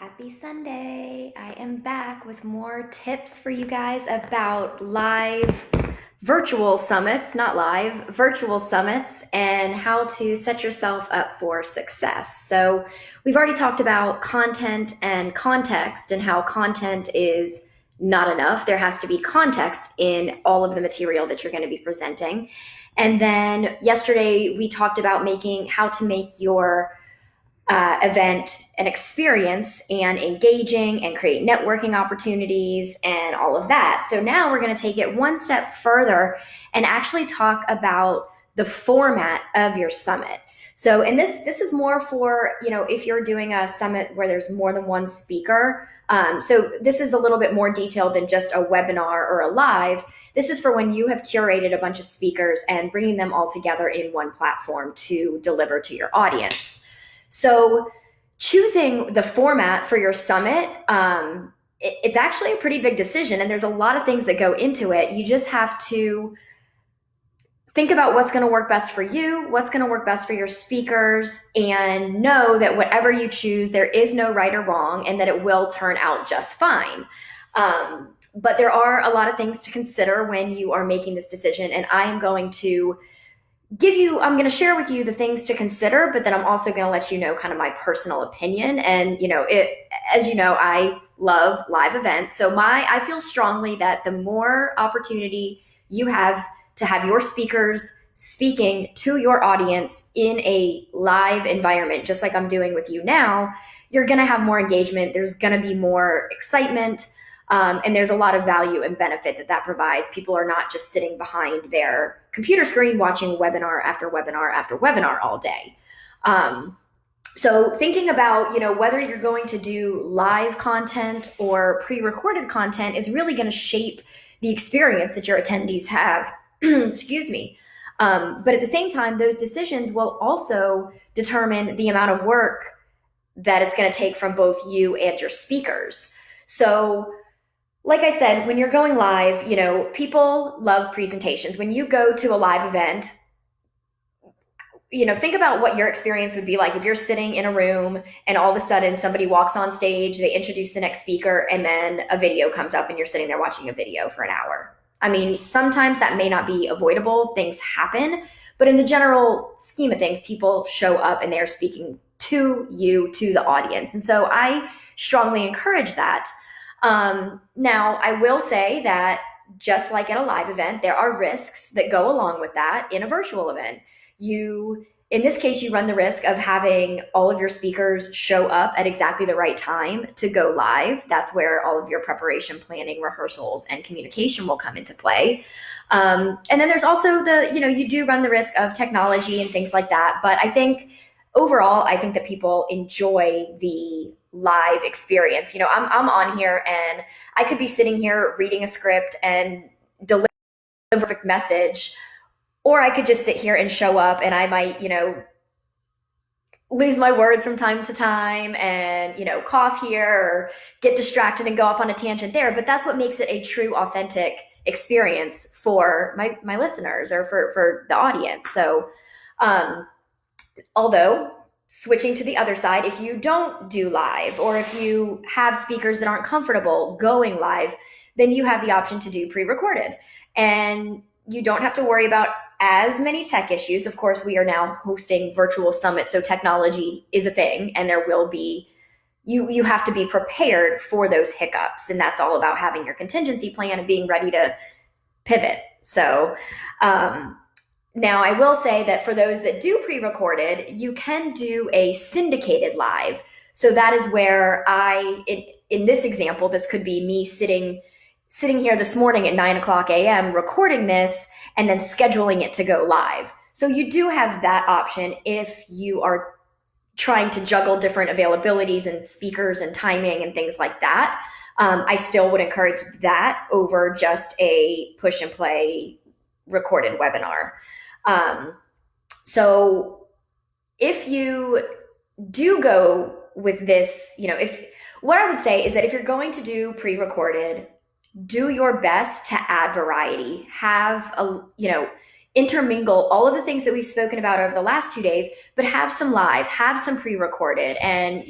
Happy Sunday. I am back with more tips for you guys about live virtual summits, not live, virtual summits, and how to set yourself up for success. So, we've already talked about content and context and how content is not enough. There has to be context in all of the material that you're going to be presenting. And then yesterday we talked about making how to make your event an experience and engaging and create networking opportunities and all of that. So now we're going to take it one step further and actually talk about the format of your summit. So, and this is more for, if you're doing a summit where there's more than one speaker. So this is a little bit more detailed than just a webinar or a live. This is for when you have curated a bunch of speakers and bringing them all together in one platform to deliver to your audience. So choosing the format for your summit, it's actually a pretty big decision, and there's a lot of things that go into it. You just have to think about what's going to work best for you, what's going to work best for your speakers, and know that whatever you choose, there is no right or wrong, and that it will turn out just fine. But there are a lot of things to consider when you are making this decision, and I'm going to share with you the things to consider, but then I'm also going to let you know kind of my personal opinion. And, as you know, I love live events. So I feel strongly that the more opportunity you have to have your speakers speaking to your audience in a live environment, just like I'm doing with you now, you're going to have more engagement. There's going to be more excitement. And there's a lot of value and benefit that provides. People are not just sitting behind their computer screen watching webinar after webinar after webinar all day. So thinking about, whether you're going to do live content or pre-recorded content is really going to shape the experience that your attendees have. Excuse me. But at the same time, those decisions will also determine the amount of work that it's going to take from both you and your speakers. So, like I said, when you're going live, people love presentations. When you go to a live event, think about what your experience would be like if you're sitting in a room and all of a sudden somebody walks on stage, they introduce the next speaker, and then a video comes up and you're sitting there watching a video for an hour. I mean, sometimes that may not be avoidable. Things happen. But in the general scheme of things, people show up and they're speaking to you, to the audience. And so I strongly encourage that. Now, I will say that just like at a live event, there are risks that go along with that in a virtual event. In this case, you run the risk of having all of your speakers show up at exactly the right time to go live. That's where all of your preparation, planning, rehearsals, and communication will come into play. And then there's also you do run the risk of technology and things like that. But overall, I think that people enjoy the live experience. I'm on here and I could be sitting here reading a script and deliver a perfect message, or I could just sit here and show up and I might, lose my words from time to time and, cough here or get distracted and go off on a tangent there. But that's what makes it a true, authentic experience for my listeners or for the audience. So, although switching to the other side, if you don't do live or if you have speakers that aren't comfortable going live, then you have the option to do pre-recorded. And you don't have to worry about as many tech issues. Of course, we are now hosting virtual summits, so technology is a thing, and there will be, you have to be prepared for those hiccups. And that's all about having your contingency plan and being ready to pivot. So, now, I will say that for those that do pre-recorded, you can do a syndicated live. So that is where in this example, this could be me sitting here this morning at 9:00 a.m. recording this and then scheduling it to go live. So you do have that option if you are trying to juggle different availabilities and speakers and timing and things like that. I still would encourage that over just a push and play recorded webinar. So if you do go with this, what I would say is that if you're going to do pre-recorded, do your best to add variety. intermingle all of the things that we've spoken about over the last 2 days, but have some live, have some pre-recorded. And,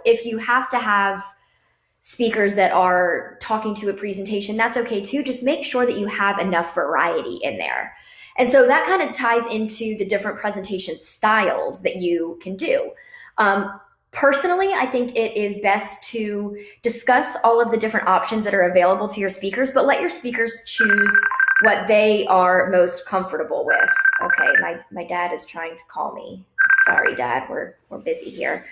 if you have to have speakers that are talking to a presentation, that's okay too. Just make sure that you have enough variety in there. And so that kind of ties into the different presentation styles that you can do. Personally, I think it is best to discuss all of the different options that are available to your speakers, but let your speakers choose what they are most comfortable with. Okay, my dad is trying to call me. Sorry, Dad, we're busy here.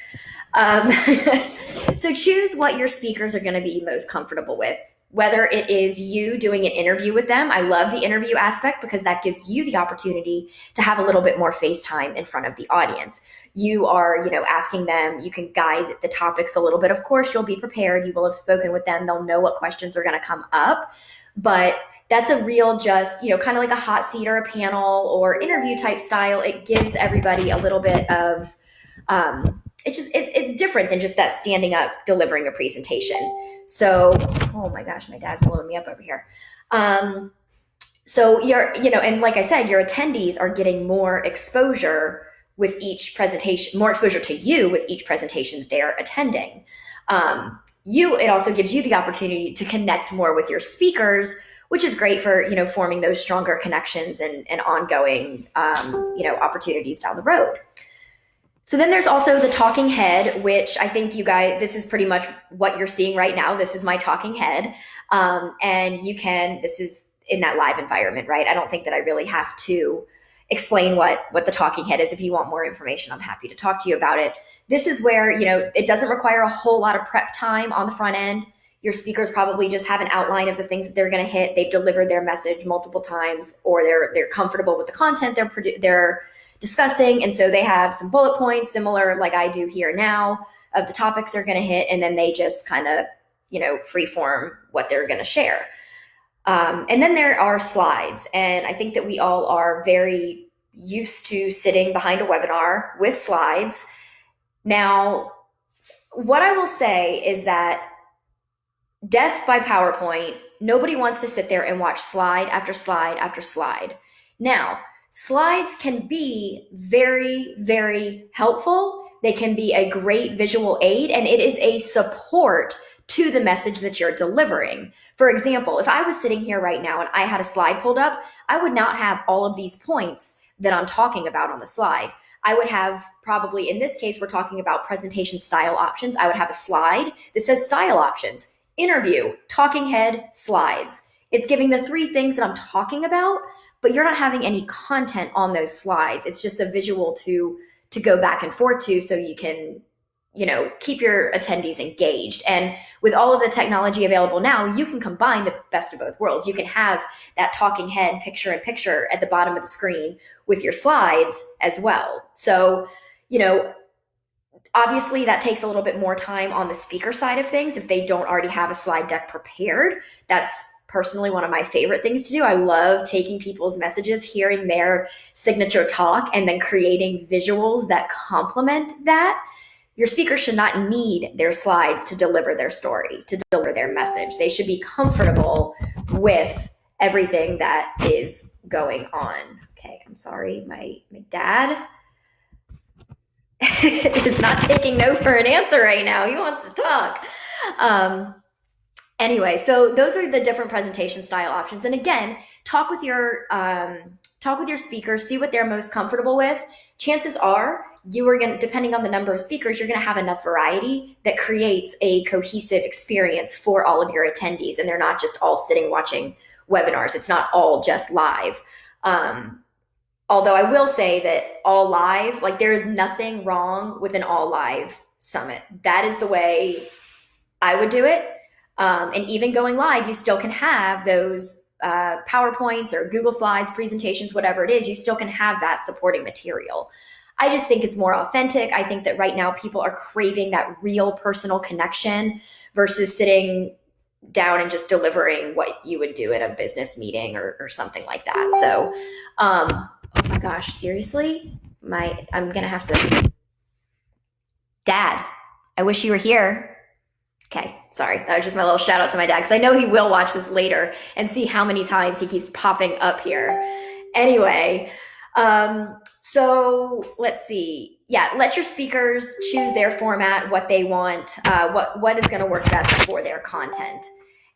So choose what your speakers are going to be most comfortable with. Whether it is you doing an interview with them, I love the interview aspect because that gives you the opportunity to have a little bit more face time in front of the audience. You are, asking them, you can guide the topics a little bit. Of course, you'll be prepared. You will have spoken with them. They'll know what questions are going to come up. But that's a real just, kind of like a hot seat or a panel or interview type style. It gives everybody a little bit of, it's different than just that standing up, delivering a presentation. So, oh my gosh, my dad's blowing me up over here. So and like I said, your attendees are getting more exposure with each presentation, more exposure to you with each presentation that they're attending. It also gives you the opportunity to connect more with your speakers, which is great for, forming those stronger connections and ongoing, opportunities down the road. So then there's also the talking head, which I think you guys, this is pretty much what you're seeing right now. This is my talking head. And this is in that live environment, right? I don't think that I really have to explain what the talking head is. If you want more information, I'm happy to talk to you about it. This is where, it doesn't require a whole lot of prep time on the front end. Your speakers probably just have an outline of the things that they're going to hit. They've delivered their message multiple times, or they're comfortable with the content they're discussing. And so they have some bullet points similar like I do here now of the topics they're going to hit. And then they just kind of, free form what they're going to share. And then there are slides. And I think that we all are very used to sitting behind a webinar with slides. Now, what I will say is that death by PowerPoint, nobody wants to sit there and watch slide after slide after slide. Now, slides can be very, very helpful. They can be a great visual aid, and it is a support to the message that you're delivering. For example, if I was sitting here right now and I had a slide pulled up, I would not have all of these points that I'm talking about on the slide. I would have probably, in this case, we're talking about presentation style options. I would have a slide that says style options, interview, talking head, slides. It's giving the 3 things that I'm talking about, but you're not having any content on those slides. It's just a visual to go back and forth to, so you can, keep your attendees engaged. And with all of the technology available now, you can combine the best of both worlds. You can have that talking head picture in picture at the bottom of the screen with your slides as well. So, obviously that takes a little bit more time on the speaker side of things if they don't already have a slide deck prepared. That's personally one of my favorite things to do. I love taking people's messages, hearing their signature talk, and then creating visuals that complement that. Your speaker should not need their slides to deliver their story, to deliver their message. They should be comfortable with everything that is going on. Okay, I'm sorry, my dad is not taking no for an answer right now. He wants to talk. Anyway, so those are the different presentation style options. And again, talk with your speakers, see what they're most comfortable with. Chances are you are going to, depending on the number of speakers, you're going to have enough variety that creates a cohesive experience for all of your attendees. And they're not just all sitting watching webinars. It's not all just live. Although I will say that all live, like there is nothing wrong with an all live summit. That is the way I would do it. And even going live, you still can have those PowerPoints or Google Slides, presentations, whatever it is, you still can have that supporting material. I just think it's more authentic. I think that right now people are craving that real personal connection versus sitting down and just delivering what you would do at a business meeting or something like that. So, oh my gosh, seriously? I'm going to have to, Dad, I wish you were here. Okay, sorry. That was just my little shout out to my dad because I know he will watch this later and see how many times he keeps popping up here. Anyway, so let's see. Yeah, let your speakers choose their format, what they want, what is going to work best for their content.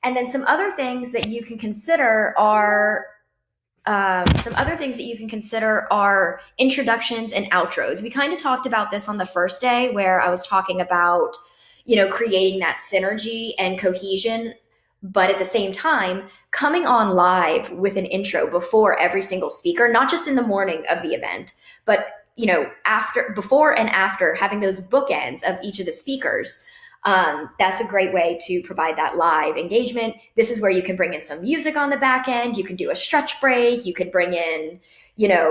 And then some other things that you can consider are introductions and outros. We kind of talked about this on the first day where I was talking about, creating that synergy and cohesion, but at the same time, coming on live with an intro before every single speaker, not just in the morning of the event, but before and after, having those bookends of each of the speakers. That's a great way to provide that live engagement. This is where you can bring in some music on the back end. You can do a stretch break. You could bring in,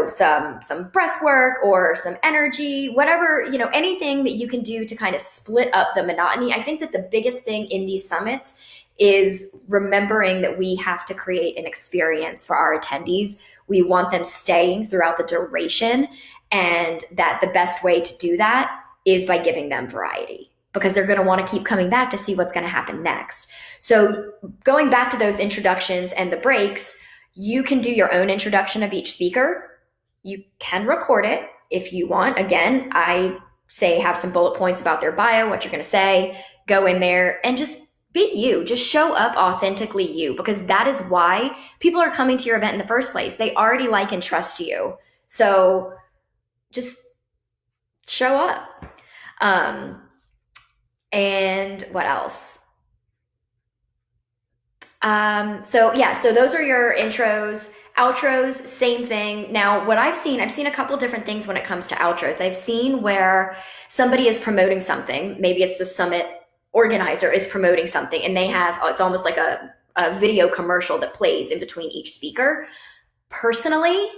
some breath work or some energy, whatever, anything that you can do to kind of split up the monotony. I think that the biggest thing in these summits is remembering that we have to create an experience for our attendees. We want them staying throughout the duration, and that the best way to do that is by giving them variety, because they're going to want to keep coming back to see what's going to happen next. So going back to those introductions and the breaks, you can do your own introduction of each speaker. You can record it if you want. Again, I say have some bullet points about their bio, what you're going to say, go in there and just be you. Just show up authentically you, because that is why people are coming to your event in the first place. They already like and trust you. So just show up. And what else? So those are your intros. Outros, same thing. Now, what I've seen a couple different things when it comes to outros. I've seen where somebody is promoting something. Maybe it's the summit organizer is promoting something, and they have, it's almost like a video commercial that plays in between each speaker. Personally,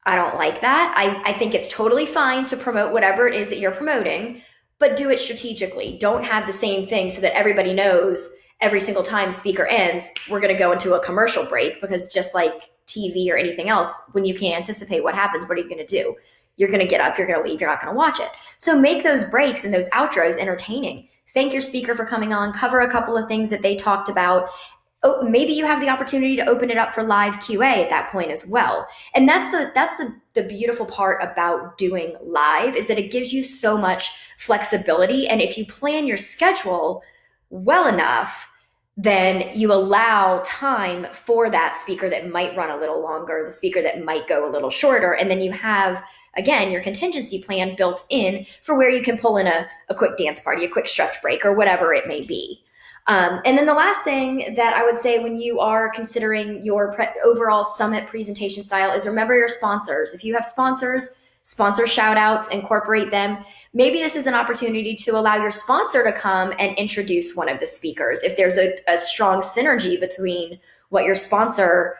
I don't like that. I think it's totally fine to promote whatever it is that you're promoting, but do it strategically. Don't have the same thing so that everybody knows every single time speaker ends, we're going to go into a commercial break, because just like TV or anything else, when you can't anticipate what happens, what are you going to do? You're going to get up, you're going to leave, you're not going to watch it. So make those breaks and those outros entertaining. Thank your speaker for coming on, cover a couple of things that they talked about. Oh, maybe you have the opportunity to open it up for live QA at that point as well. And that's the beautiful part about doing live, is that it gives you so much flexibility. And if you plan your schedule well enough, then you allow time for that speaker that might run a little longer, the speaker that might go a little shorter. And then you have, again, your contingency plan built in for where you can pull in a quick dance party, a quick stretch break, or whatever it may be. And then the last thing that I would say when you are considering your overall summit presentation style is remember your sponsors. If you have sponsor shout outs, incorporate them. Maybe this is an opportunity to allow your sponsor to come and introduce one of the speakers. If there's a strong synergy between what your sponsor's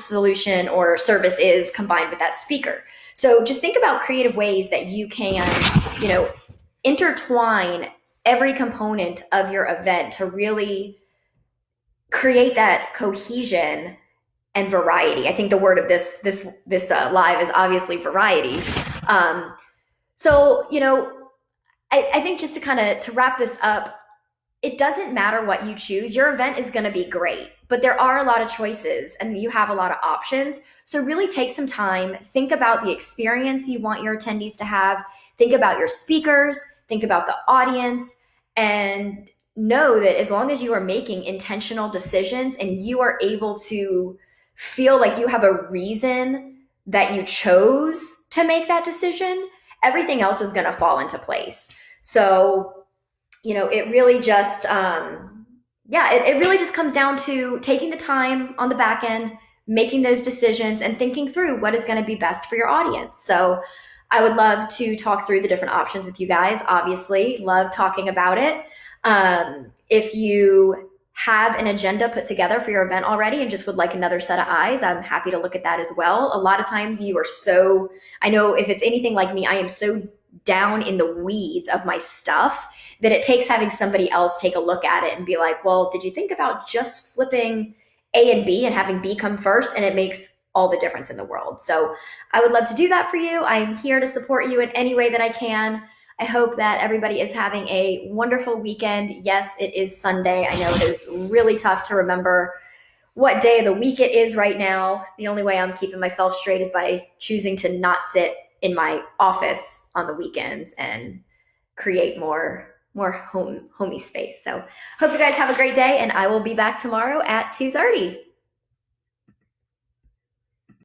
solution or service is combined with that speaker. So just think about creative ways that you can, intertwine every component of your event to really create that cohesion and variety. I think the word of this live is obviously variety. I think just to wrap this up, it doesn't matter what you choose. Your event is going to be great, but there are a lot of choices and you have a lot of options. So really take some time, think about the experience you want your attendees to have, think about your speakers, think about the audience, and know that as long as you are making intentional decisions and you are able to feel like you have a reason that you chose to make that decision, everything else is going to fall into place. So, it really just, it really just comes down to taking the time on the back end, making those decisions and thinking through what is going to be best for your audience. So I would love to talk through the different options with you guys. Obviously, love talking about it. If you have an agenda put together for your event already and just would like another set of eyes, I'm happy to look at that as well. A lot of times I know if it's anything like me, I am so down in the weeds of my stuff that it takes having somebody else take a look at it and be like, well, did you think about just flipping A and B and having B come first? And it makes all the difference in the world. So I would love to do that for you. I'm here to support you in any way that I can. I hope that everybody is having a wonderful weekend. Yes, it is Sunday. I know it is really tough to remember what day of the week it is right now. The only way I'm keeping myself straight is by choosing to not sit in my office on the weekends and create more homey space. So hope you guys have a great day, and I will be back tomorrow at 2:30.